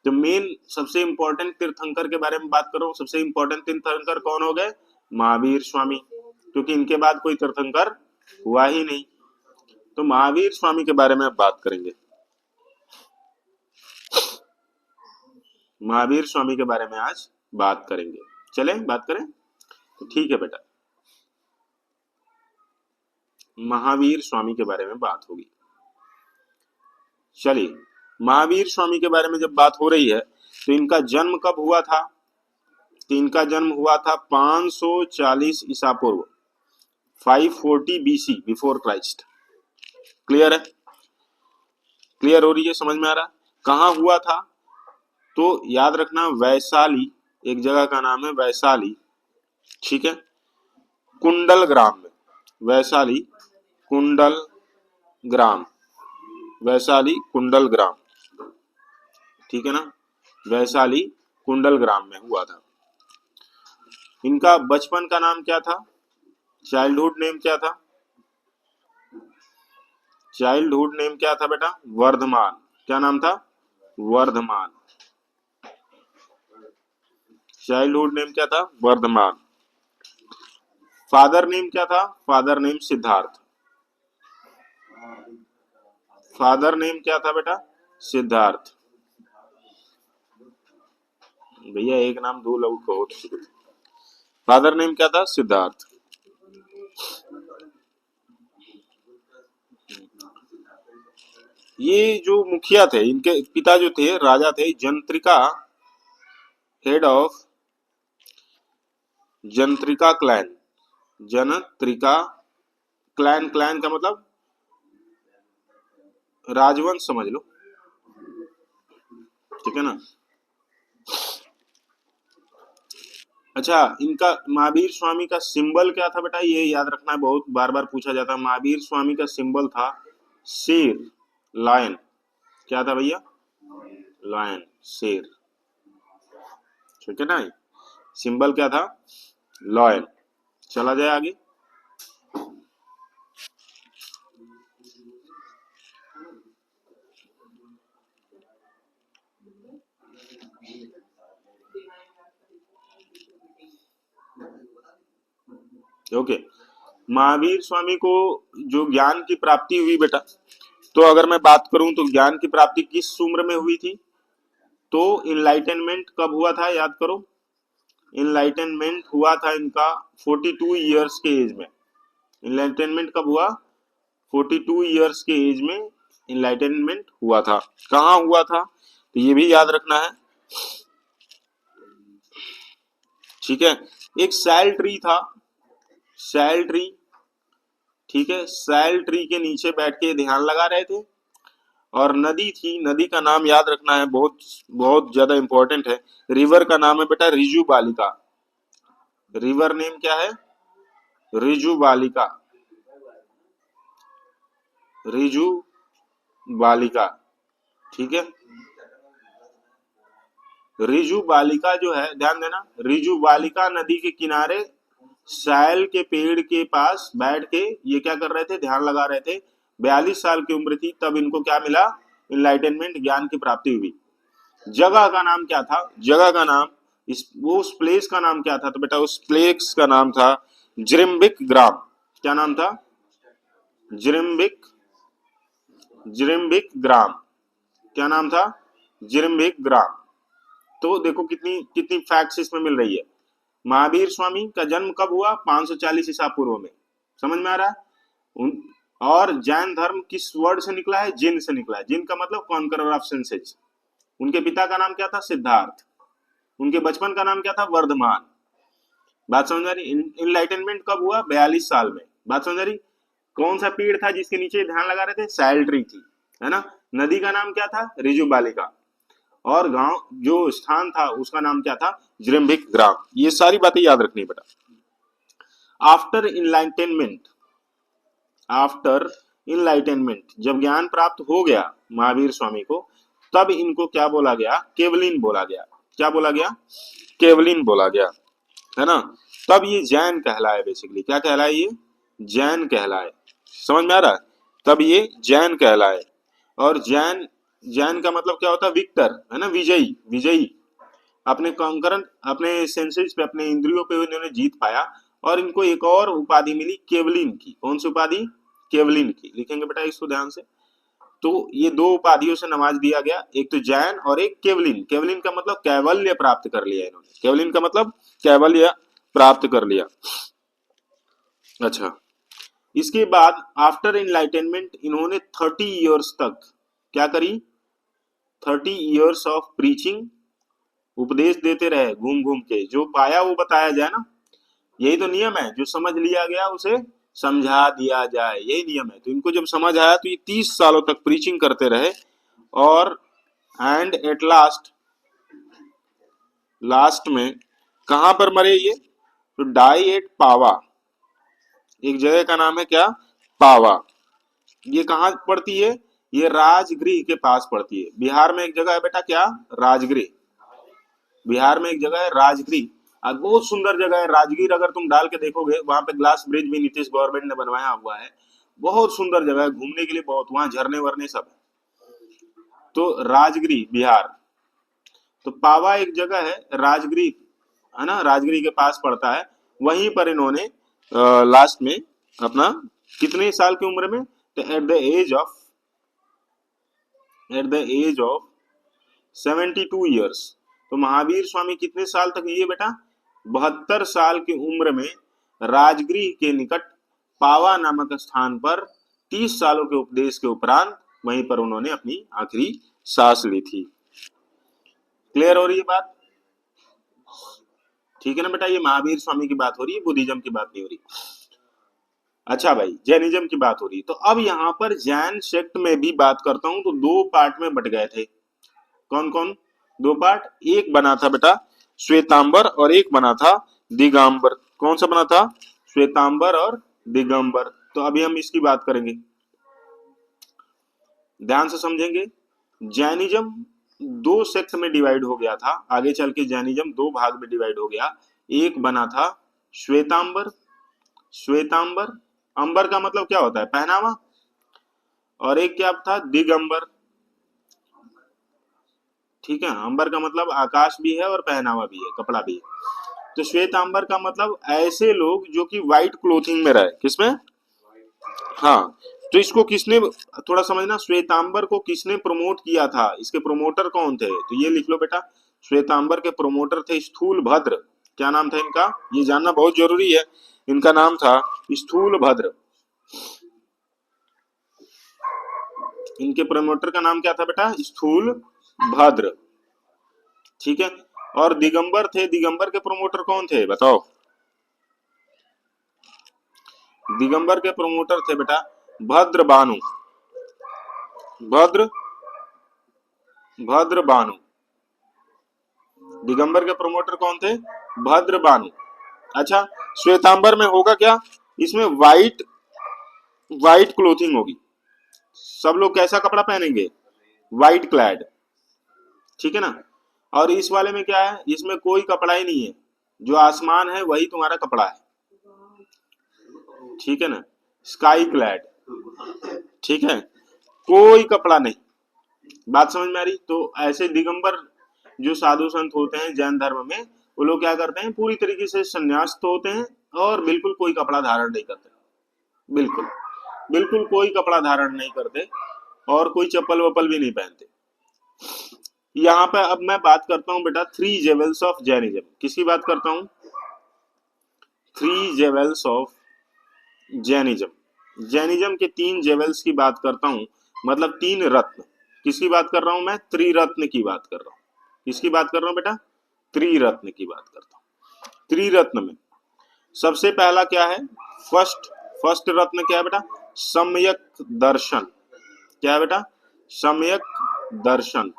तो मेन सबसे इंपॉर्टेंट तीर्थंकर के बारे में बात करो, सबसे इंपॉर्टेंट तीर्थंकर कौन हो गए, महावीर स्वामी, क्योंकि इनके बाद कोई तीर्थंकर हुआ ही नहीं। तो महावीर स्वामी के बारे में अब बात करेंगे। महावीर स्वामी के बारे में आज बात करेंगे, चले बात करें, तो ठीक है बेटा, महावीर स्वामी के बारे में बात होगी। चलिए, महावीर स्वामी के बारे में जब बात हो रही है तो इनका जन्म कब हुआ था, तो इनका जन्म हुआ था 540 ईसा पूर्व, 540 बीसी, बिफोर क्राइस्ट। क्लियर है, क्लियर हो रही है, समझ में आ रहा, कहाँ हुआ था, तो याद रखना वैशाली, एक जगह का नाम है वैशाली, ठीक है, कुंडल ग्राम में, वैशाली कुंडल ग्राम, वैशाली कुंडल ग्राम, ठीक है ना, वैशाली कुंडल ग्राम में हुआ था। इनका बचपन का नाम क्या था, चाइल्डहुड नेम क्या था, चाइल्डहुड नेम क्या था बेटा, वर्धमान। क्या नाम था, वर्धमान। चाइल्डहुड नेम क्या था, वर्धमान। फादर नेम क्या था, father name Siddharth. Father name क्या था बेटा, सिद्धार्थ। भैया एक नाम दो लोग कहो, फादर नेम क्या था, सिद्धार्थ। ये जो मुखिया थे, इनके पिता जो थे राजा थे, Jnatrika, head of Jnatrika clan, Jnatrika clan, clan का मतलब राजवंश समझ लो, ठीक है ना। अच्छा, इनका महावीर स्वामी का सिंबल क्या था बेटा, ये याद रखना है, बहुत बार बार पूछा जाता है। महावीर स्वामी का सिंबल था शेर, लायन। क्या था भैया, लायन, शेर, ठीक है ना, सिंबल क्या था, लायन। चला जाए आगे। ओके, महावीर स्वामी को जो ज्ञान की प्राप्ति हुई बेटा, तो अगर मैं बात करूं तो ज्ञान की प्राप्ति किस उम्र में हुई थी, तो इनलाइटनमेंट कब हुआ था, याद करो, इनलाइटनमेंट हुआ था इनका 42 ईयर्स के एज में। इनलाइटनमेंट कब हुआ, 42 ईयर्स के एज में इनलाइटनमेंट हुआ था। कहाँ हुआ था, तो ये भी याद रखना है, ठीक है। एक सैल ट्री था, सैल ट्री, ठीक है, सैल ट्री के नीचे बैठ के ध्यान लगा रहे थे, और नदी थी, नदी का नाम याद रखना है, बहुत बहुत ज्यादा इंपॉर्टेंट है। रिवर का नाम है बेटा रिजू बालिका, रिवर नेम क्या है, रिजू बालिका, रिजू बालिका, ठीक है। रिजू बालिका जो है, ध्यान देना, रिजू बालिका नदी के किनारे सैल के पेड़ के पास बैठ के ये क्या कर रहे थे, ध्यान लगा रहे थे। 42 साल की उम्र थी तब इनको क्या मिला, इनलाइटनमेंट, ज्ञान की प्राप्ति हुई। जगह का नाम क्या था, जगह का नाम, उस प्लेस का नाम क्या था, तो बेटा उस प्लेस का नाम था जिरिम्बिक ग्राम। क्या नाम था, जिरिम्बिक, जिरिम्बिक ग्राम। क्या नाम था, जिरिम्बिक ग्राम। तो देखो कितनी कितनी फैक्ट्स इसमें मिल रही है। महावीर स्वामी का जन्म कब हुआ, 540 ईसा पूर्व में, समझ में आ रहा है। और जैन धर्म किस वर्ड से निकला है, जिन से निकला है। जिन का मतलब कॉन्करर ऑफ सेंसेस। उनके पिता का नाम क्या था, सिद्धार्थ। उनके बचपन का नाम क्या था, वर्धमान। बात समझ आ रही, इनलाइटनमेंट कब हुआ, 42 साल में। बात समझ आ रही, कौन सा पेड़ था जिसके नीचे ध्यान लगा रहे थे, सैल ट्री थी, है ना। नदी का नाम क्या था, रिजू बालिका। और गांव जो स्थान था उसका नाम क्या था, जिरिम्बिक ग्राम। ये सारी बातें याद रखनी बेटा। आफ्टर इनलाइटनमेंट, आफ्टर इनलाइटनमेंट, जब ज्ञान प्राप्त हो गया महावीर स्वामी को, तब इनको क्या बोला गया, केवलिन बोला गया। क्या बोला गया, केवलिन बोला गया, है ना। तब ये जैन कहलाए, बेसिकली क्या कहलाए, ये जैन कहलाए। समझ में आ रहा है, तब ये जैन कहलाए। और जैन, जैन का मतलब क्या होता है, विक्टर, है ना, विजयी, विजयी। अपने कंकरन, अपने सेंसेस पे, अपने इंद्रियों पे इन्होंने जीत पाया। और इनको एक और उपाधि मिली केवलिन की। कौन सी उपाधि, केवलिन की। लिखेंगे बेटा इसको ध्यान से। तो ये दो उपाधियों से नवाज दिया गया, एक तो जैन और एक केवलिन। केवलिन का मतलब कैवल्य प्राप्त कर लिया इन्होंने, केवलिन का मतलब कैवल्य प्राप्त कर लिया। अच्छा, इसके बाद आफ्टर इनलाइटेनमेंट इन्होंने 30 ईयर्स तक क्या करी, 30 ईयर्स ऑफ प्रीचिंग, उपदेश देते रहे घूम घूम के। जो पाया वो बताया जाए ना, यही तो नियम है, जो समझ लिया गया उसे समझा दिया जाए, यही नियम है। तो इनको जब समझ आया तो ये 30 सालों तक प्रीचिंग करते रहे। और एंड एट लास्ट, लास्ट में कहां पर मरे ये, तो डाई एट पावा। एक जगह का नाम है क्या, पावा। ये कहाँ पड़ती है, ये राजगृह के पास पड़ती है। बिहार में एक जगह है बेटा, क्या, राजगृह। बिहार में एक जगह है राजगीर, आज बहुत सुंदर जगह है राजगीर। अगर तुम डाल के देखोगे, वहां पे ग्लास ब्रिज भी नीतीश गवर्नमेंट ने बनवाया हुआ है। बहुत सुंदर जगह है घूमने के लिए, बहुत, वहां झरने वरने सब है। तो राजगिरी बिहार। तो पावा एक जगह है राजगिरी, है ना, राजगिरी के पास पड़ता है। वहीं पर इन्होंने लास्ट में अपना, कितने साल की उम्र में, तो at the age of 72 years. तो महावीर स्वामी कितने साल तक जिए बेटा, 72 साल की उम्र में राजगृह के निकट पावा नामक स्थान पर 30 सालों के उपदेश के उपरांत वहीं पर उन्होंने अपनी आखिरी सांस ली थी। क्लियर हो रही है बात, ठीक है ना बेटा। ये महावीर स्वामी की बात हो रही है, बुद्धिज्म की बात नहीं हो रही। अच्छा भाई, जैनिज्म की बात हो रही है। तो अब यहाँ पर जैन सेक्ट में भी बात करता हूं। तो दो पार्ट में बट गए थे, कौन कौन, दो पार्ट। एक बना था बेटा श्वेतांबर और एक बना था दिगंबर। कौन सा बना था, श्वेतांबर और दिगंबर। तो अभी हम इसकी बात करेंगे, ध्यान से समझेंगे। जैनिज्म दो सेक्ट में डिवाइड हो गया था, आगे चल के जैनिज्म दो भाग में डिवाइड हो गया। एक बना था श्वेतांबर, श्वेतांबर, अंबर का मतलब क्या होता है, पहनावा। और एक क्या था, दिगंबर। ठीक है, अंबर का मतलब आकाश भी है और पहनावा भी है, कपड़ा भी है। तो श्वेतांबर का मतलब ऐसे लोग जो कि व्हाइट क्लोथिंग में रहे, किसमें, हाँ। तो इसको किसने, थोड़ा समझना, श्वेतांबर को किसने प्रमोट किया था, इसके प्रोमोटर कौन थे, तो ये लिख लो बेटा। श्वेतांबर के प्रोमोटर थे स्थूल भद्र। क्या नाम था इनका, ये जानना बहुत जरूरी है। इनका नाम था स्थूल भद्र। इनके प्रमोटर का नाम क्या था बेटा, स्थूल भद्र। ठीक है। और दिगंबर थे, दिगंबर के प्रोमोटर कौन थे बताओ। दिगंबर के प्रोमोटर थे बेटा भद्र बानु, भद्र, भद्र बानु। दिगंबर के प्रोमोटर कौन थे, भद्र बानु। अच्छा, श्वेतांबर में होगा क्या, इसमें व्हाइट, व्हाइट क्लोथिंग होगी। सब लोग कैसा कपड़ा पहनेंगे, व्हाइट क्लैड, ठीक है ना। और इस वाले में क्या है, इसमें कोई कपड़ा ही नहीं है, जो आसमान है वही तुम्हारा कपड़ा है, ठीक है ना, स्काई क्लैड, ठीक है, कोई कपड़ा नहीं। बात समझ में आ रही। तो ऐसे दिगंबर जो साधु संत होते हैं जैन धर्म में, वो लोग क्या करते हैं, पूरी तरीके से संन्यास्त होते हैं और बिल्कुल कोई कपड़ा धारण नहीं करते, बिल्कुल, बिल्कुल कोई कपड़ा धारण नहीं करते और कोई चप्पल वप्पल भी नहीं पहनते। यहाँ पे अब मैं बात करता हूँ बेटा थ्री जेवल्स ऑफ जैनिज्म। किसकी बात करता हूँ, three jewels of Jainism. Jainism के तीन जेवल्स की बात करता हूँ, मतलब तीन रत्न। किसकी बात कर रहा हूं मैं, त्रिरत्न की बात कर रहा हूँ। किसकी बात कर रहा हूँ बेटा, त्रिरत्न की बात करता हूँ। त्रिरत्न में सबसे पहला क्या है, फर्स्ट, फर्स्ट रत्न क्या है बेटा, सम्यक दर्शन। क्या है बेटा, सम्यक दर्शन।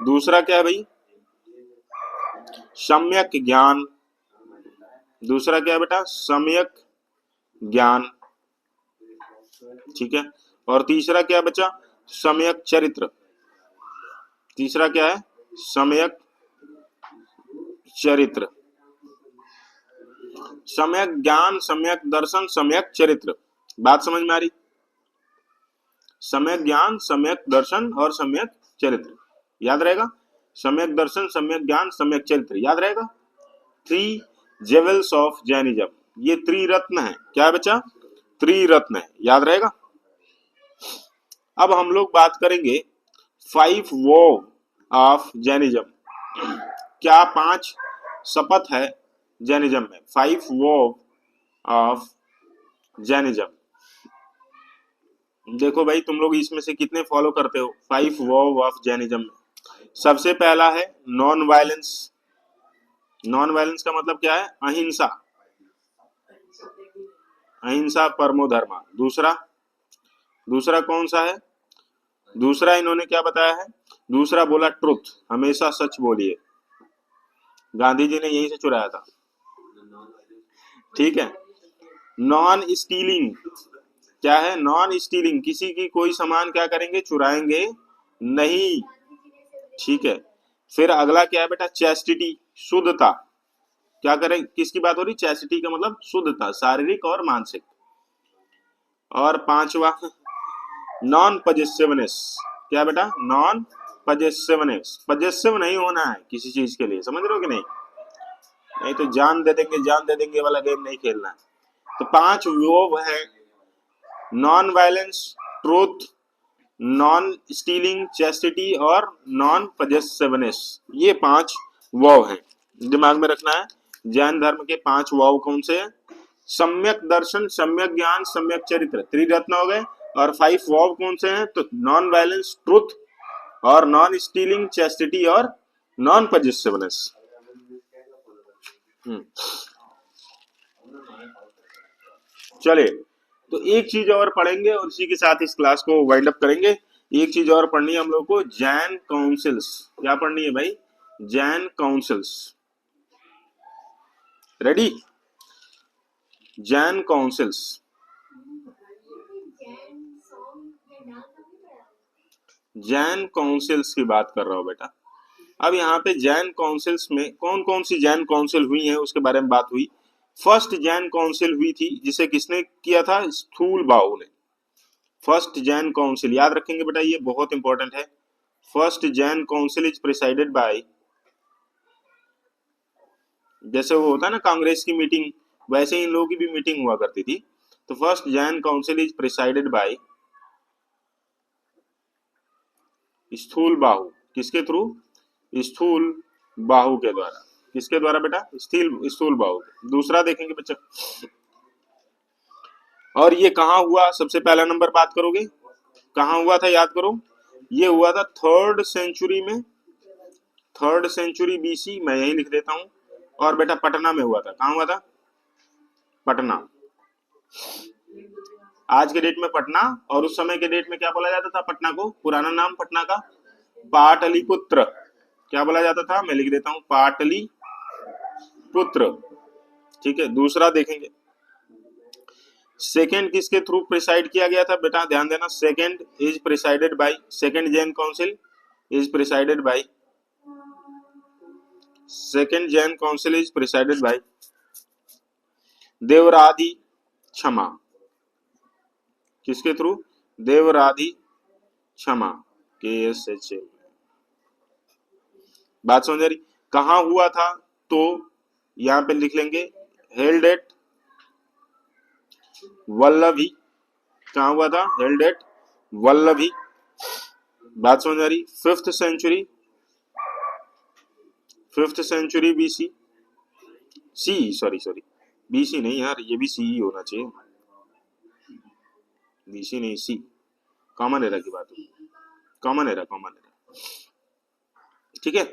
दूसरा क्या है भाई, सम्यक ज्ञान। दूसरा क्या है बेटा, सम्यक ज्ञान, ठीक है। और तीसरा क्या बचा, सम्यक चरित्र। तीसरा क्या है? सम्यक चरित्र। सम्यक ज्ञान, सम्यक दर्शन, सम्यक चरित्र। बात समझ में आ रही? सम्यक ज्ञान, सम्यक दर्शन और सम्यक चरित्र। याद रहेगा? सम्यक दर्शन, सम्यक ज्ञान, सम्यक चरित्र। याद रहेगा? 3 जेवल्स ऑफ जैनिज्म। ये त्रिरत्न है। क्या है बच्चा? त्रिरत्न है। याद रहेगा? अब हम लोग बात करेंगे 5 वो ऑफ जैनिज्म। क्या 5 शपथ है जैनिज्म में? 5 वो ऑफ जैनिज्म। देखो भाई, तुम लोग इसमें से कितने फॉलो करते हो 5 वो ऑफ जैनिज्म में? सबसे पहला है नॉन वायलेंस। नॉन वायलेंस का मतलब क्या है? अहिंसा। अहिंसा परमो धर्मा। दूसरा कौन सा है? दूसरा इन्होंने क्या बताया है? दूसरा बोला ट्रुथ, हमेशा सच बोलिए। गांधी जी ने यहीं से चुराया था। ठीक है। Non stealing. क्या है? नॉन स्टीलिंग, किसी की कोई सामान क्या करेंगे? चुराएंगे नहीं। ठीक है। फिर अगला क्या है बेटा? चैस्टिटी, शुद्धता। क्या करें? किसकी बात हो रही? चैस्टिटी का मतलब शुद्धता, शारीरिक और मानसिक। और 5वां नॉन पजेसिवनेस। क्या बेटा? Non possessiveness. पजेसिव नहीं होना है किसी चीज के लिए, समझ रहे हो कि नहीं? नहीं तो जान दे देंगे वाला गेम नहीं खेलना है। तो 5 वो है non violence, truth, non stealing, chastity और नॉन पजेसिवनेस। ये 5 वाव हैं, दिमाग में रखना है। जैन धर्म के 5 वाव कौन से हैं? सम्यक दर्शन, सम्यक ज्ञान, सम्यक चरित्र, त्रिरत्न हो गए। और 5 वाव कौन से हैं? तो नॉन वायलेंस, ट्रूथ और नॉन स्टीलिंग, चैस्टिटी और नॉन पजेसिवनेस। चले, तो एक चीज और पढ़ेंगे और इसी के साथ इस क्लास को वाइंड अप करेंगे। एक चीज और पढ़नी है हम लोग को, जैन काउंसिल्स। क्या पढ़नी है भाई? Jain councils. Ready? Jain councils. Jain councils की बात कर रहा हूं बेटा। अब यहाँ पे जैन काउंसिल्स में कौन कौन सी जैन काउंसिल हुई है उसके बारे में बात हुई। फर्स्ट जैन काउंसिल हुई थी जिसे किसने किया था? स्थूल बाहु ने। फर्स्ट जैन काउंसिल याद रखेंगे बेटा, ये बहुत इंपॉर्टेंट है। First Jan council is presided bye, जैसे वो होता है ना कांग्रेस की मीटिंग, वैसे ही इन लोगों की भी मीटिंग हुआ करती थी। तो first Jan council is presided bye स्थूल बाहु। किसके थ्रू? स्थूल बाहु के द्वारा। किसके द्वारा बेटा? स्थूल बाहु। दूसरा देखेंगे बच्चा, और ये कहाँ हुआ? सबसे पहला नंबर बात करोगे, कहाँ हुआ था? याद करो, ये हुआ था 3rd सेंचुरी में, 3rd सेंचुरी बीसी। मैं यही लिख देता हूं। और बेटा पटना में हुआ था। कहाँ हुआ था? पटना। आज के डेट में पटना, और उस समय के डेट में क्या बोला जाता था पटना को? पुराना नाम पटना का पाटलिपुत्र। क्या बोला जाता था? मैं लिख देता हूं, पाटलिपुत्र। ठीक है। दूसरा देखेंगे, सेकेंड किसके थ्रू प्रिसाइड किया गया था बेटा? ध्यान देना, second is presided by, second Jain council is presided by, second Jain council is presided by Devardhi Kshama. किसके थ्रू? देवरादि क्षमा, KSH। बात समझ आ रही? कहां हुआ था? तो यहां पे लिख लेंगे, हेल्ड एट वल्लभी। कहां हुआ था? Held at Vallabhi. बात समझ आ रही? 5th century, 5th century BC, sorry BC नहीं यार, ये भी सी ही होना चाहिए, बीसी नहीं सी। कॉमन एरा की बात हुई, कॉमन एरा। ठीक है,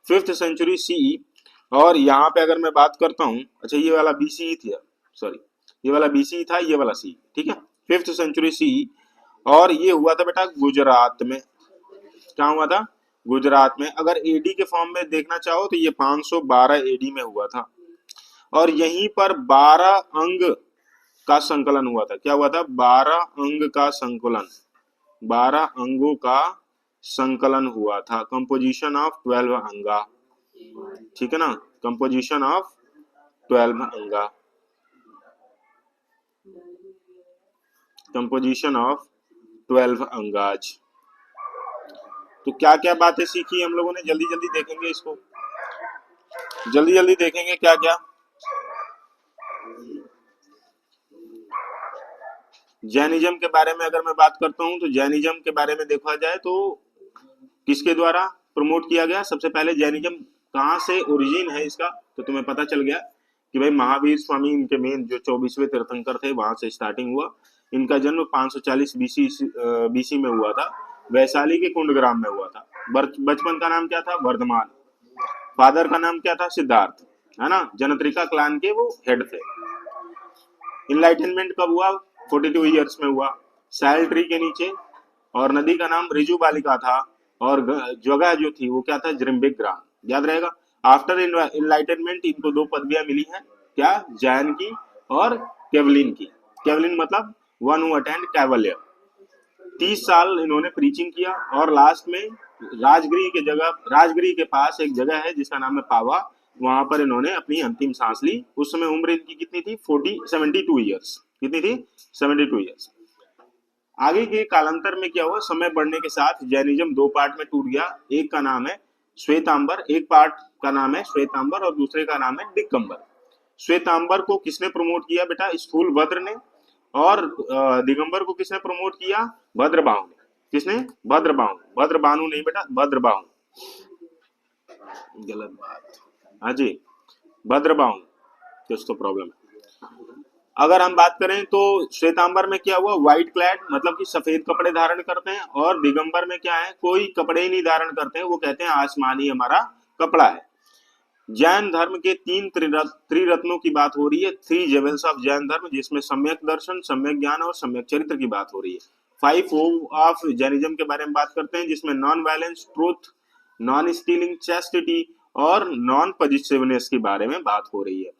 5th सेंचुरी सीई। और यहाँ पे अगर मैं बात करता हूँ, अच्छा ये वाला बीसी था, सॉरी ये वाला बीसी था, ये वाला सी। ठीक है, 5th सेंचुरी सीई। और ये हुआ था बेटा गुजरात में। क्या हुआ था? गुजरात में। अगर एडी के फॉर्म में देखना चाहो तो ये 512 एडी में हुआ था। और यहीं पर 12 अंग का संकलन हुआ था। क्या हुआ था? 12 अंग का संकलन। 12 अंगों का संकलन हुआ था, कंपोजिशन ऑफ 12 अंगा, ठीक है ना, कंपोजिशन ऑफ 12 अंगा, कंपोजिशन ऑफ 12 अंगाज। तो क्या क्या बातें सीखी हम लोगों ने, जल्दी जल्दी देखेंगे इसको, जल्दी जल्दी देखेंगे क्या क्या। जैनिज्म के बारे में अगर मैं बात करता हूं तो जैनिज्म के बारे में देखा जाए तो किसके द्वारा प्रमोट किया गया। सबसे पहले जैनिज्म कहाँ से ओरिजिन है इसका, तो तुम्हें पता चल गया कि भाई महावीर स्वामी इनके मेन जो 24वें तीर्थंकर थे वहां से स्टार्टिंग हुआ। इनका जन्म 540 बीसी में हुआ था, वैशाली के कुंडग्राम में हुआ था। बचपन का नाम क्या था, वर्धमान। फादर का नाम क्या था, सिद्धार्थ, है ना, जनत्रिका क्लान के वो हेड थे। इनलाइटनमेंट कब हुआ, 42 ईयर्स में हुआ, सैल ट्री के नीचे, और नदी का नाम रिजु बालिका था, और जगह जो थी वो क्या था, जृम्बिक ग्राम, याद रहेगा। आफ्टर इनलाइटनमेंट इनको 2 पदवियां मिली हैं, क्या, जैन की और केवलिन की। केवलिन मतलब वन हु अटेंड कैवलियर। 30 साल इन्होंने प्रीचिंग किया, और लास्ट में राजगिरी के पास एक जगह है जिसका नाम है पावा, वहां पर इन्होंने अपनी अंतिम सांस ली। उस समय उम्र इनकी कितनी थी, 72 ईयर्स। कितनी थी, 72 ईयर्स। आगे के कालांतर में क्या हुआ, समय बढ़ने के साथ जैनिज्म 2 पार्ट में टूट गया। एक का नाम है श्वेतांबर, एक पार्ट का नाम है श्वेतांबर और दूसरे का नाम है दिगंबर। श्वेतांबर को किसने प्रमोट किया बेटा, स्थूलभद्र ने, और दिगंबर को किसने प्रमोट किया, भद्रबाहु ने। किसने, भद्रबाहु, भद्रबाहु नहीं बेटा, भद्रबाहु, गलत बात, हाँ जी, भद्रबाहु, कुछ तो प्रॉब्लम है। अगर हम बात करें तो श्वेतांबर में क्या हुआ, व्हाइट क्लैड मतलब कि सफेद कपड़े धारण करते हैं, और दिगंबर में क्या है, कोई कपड़े ही नहीं धारण करते हैं, वो कहते हैं आसमानी हमारा कपड़ा है। जैन धर्म के 3 त्रिरत्नों की बात हो रही है, 3 जेवल्स ऑफ जैन धर्म, जिसमें सम्यक दर्शन, सम्यक ज्ञान और सम्यक चरित्र की बात हो रही है। 5 ऑफ जैनिज्म के बारे में बात करते हैं, जिसमें non violence, truth, non stealing, chastity और नॉन पॉजिटिवनेस के बारे में बात हो रही है।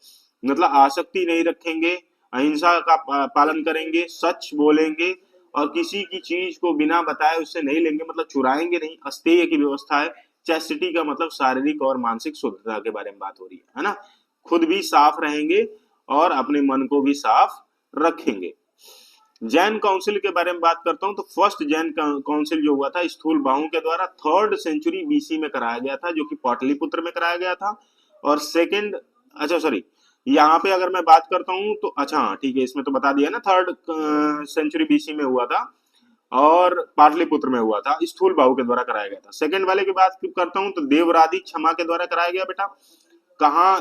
मतलब आसक्ति नहीं रखेंगे, अहिंसा का पालन करेंगे, सच बोलेंगे, और किसी की चीज को बिना बताए उससे नहीं लेंगे, मतलब चुराएंगे नहीं, अस्तेय की व्यवस्था है। चैस्टिटी का मतलब शारीरिक और मानसिक शुद्धता के बारे में बात हो रही है ना। खुद भी साफ रहेंगे और अपने मन को भी साफ रखेंगे। जैन काउंसिल के बारे में बात करता हूं तो फर्स्ट जैन काउंसिल जो हुआ था स्थूलबाहु के द्वारा 3rd सेंचुरी बीसी में कराया गया था, जो कि पाटलिपुत्र में कराया गया था। और सेकंड, अच्छा सॉरी, यहाँ पे अगर मैं बात करता हूँ तो अच्छा हाँ ठीक है, इसमें तो बता दिया ना, 3rd सेंचुरी बीसी में हुआ था और पाटलिपुत्र में हुआ था, स्थूलबाहु के द्वारा कराया गया था। सेकंड वाले की बात करता हूँ तो देवरादि क्षमा के द्वारा कराया गया बेटा। कहाँ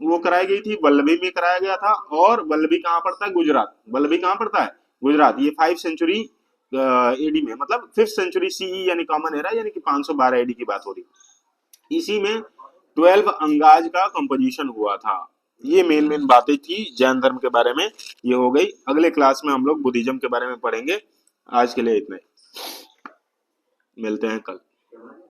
वो कराई गई थी, वल्लभी में कराया गया था, और वल्लभी कहाँ पड़ता है, गुजरात। वल्लभी कहाँ पड़ता है, गुजरात। ये 5 सेंचुरी एडी में, मतलब 5th सेंचुरी सीई यानी कॉमन एरा, यानी कि 512 एडी की बात हो रही। इसी में 12 अंगाज का कंपोजिशन हुआ था। ये मेन बातें थी जैन धर्म के बारे में, ये हो गई। अगले क्लास में हम लोग बुद्धिज्म के बारे में पढ़ेंगे। आज के लिए इतना ही, मिलते हैं कल।